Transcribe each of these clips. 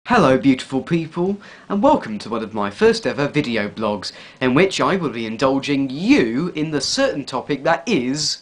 Hello beautiful people, and welcome to one of my first ever video blogs, in which I will be indulging you in the certain topic that is...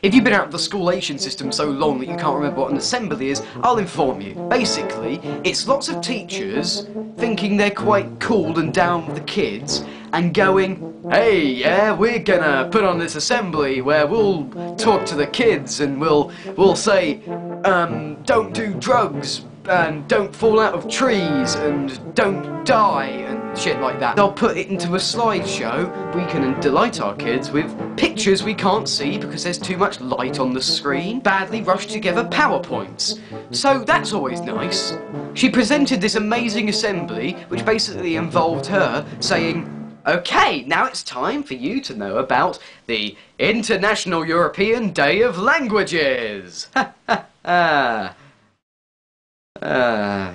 If you've been out of the schoolation system so long that you can't remember what an assembly is, I'll inform you. Basically, it's lots of teachers thinking they're quite cool and down with the kids, and going, hey, yeah, we're gonna put on this assembly where we'll talk to the kids and we'll say, don't do drugs, and don't fall out of trees, and don't die, and shit like that. They'll put it into a slideshow. We can delight our kids with pictures we can't see because there's too much light on the screen, badly rushed together PowerPoints. So that's always nice. She presented this amazing assembly, which basically involved her saying, okay, now it's time for you to know about the International European Day of Languages! Ha ha ha!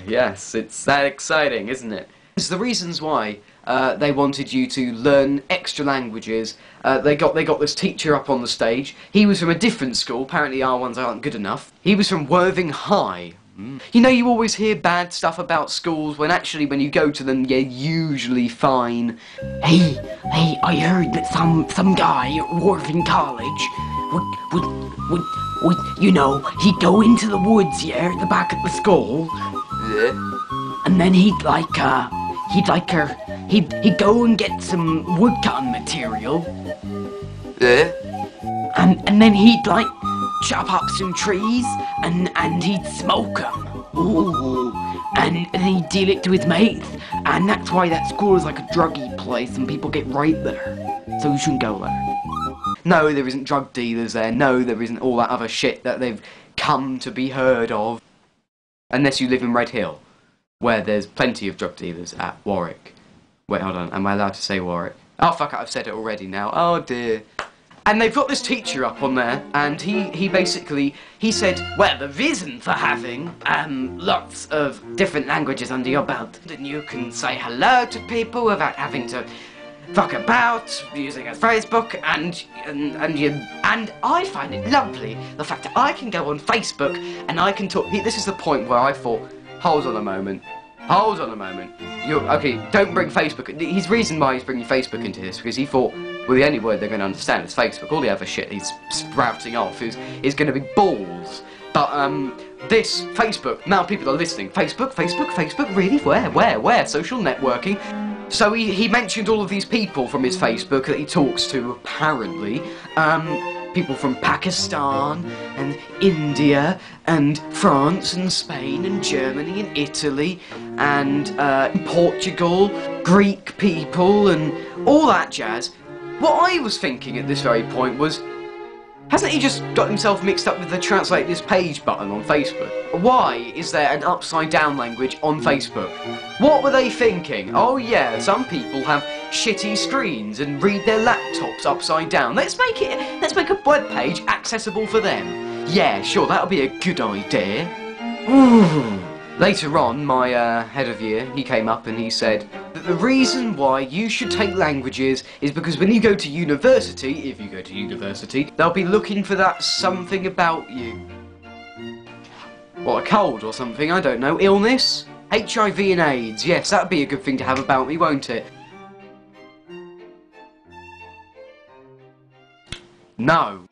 Yes, it's that exciting, isn't it? It's the reasons why they wanted you to learn extra languages. They got this teacher up on the stage. He was from a different school. Apparently our ones aren't good enough. He was from Worthing High. You know, you always hear bad stuff about schools when actually when you go to them, you're usually fine. Hey, I heard that some guy at Worthing College would, you know, he'd go into the woods, yeah, at the back of the school. Yeah. And then he'd go and get some woodcutting material. Yeah. And then he'd, like, chop up some trees, and he'd smoke them. Ooh. And he'd deal it to his mates. And that's why that school is like a druggy place, and people get right there. So you shouldn't go there. No, there isn't drug dealers there. No, there isn't all that other shit that they've come to be heard of. Unless you live in Red Hill, where there's plenty of drug dealers at Warwick. Wait, hold on. Am I allowed to say Warwick? Oh, fuck it. I've said it already now. Oh, dear. And they've got this teacher up on there, and he basically, he said, well, the reason for having lots of different languages under your belt, then you can say hello to people without having to fuck about using a Facebook, and I find it lovely the fact that I can go on Facebook and I can talk. This is the point where I thought, hold on a moment. Okay, don't bring Facebook. His reason why he's bringing Facebook into this because he thought, well, the only word they're going to understand is Facebook. All the other shit he's sprouting off is going to be balls. But this Facebook, now people are listening. Facebook, really? Where? Social networking. So he mentioned all of these people from his Facebook that he talks to, apparently. People from Pakistan, and India, and France, and Spain, and Germany, and Italy, and Portugal, Greek people, and all that jazz. What I was thinking at this very point was, hasn't he just got himself mixed up with the translate this page button on Facebook? Why is there an upside down language on Facebook? What were they thinking? Oh yeah, some people have shitty screens and read their laptops upside down. Let's make a web page accessible for them. Yeah, sure, that'll be a good idea. Ooh. Later on, my head of year, he came up and he said that the reason why you should take languages is because when you go to university, if you go to university, they'll be looking for that something about you. What, a cold or something? I don't know. Illness? HIV and AIDS. Yes, that'd be a good thing to have about me, won't it? No.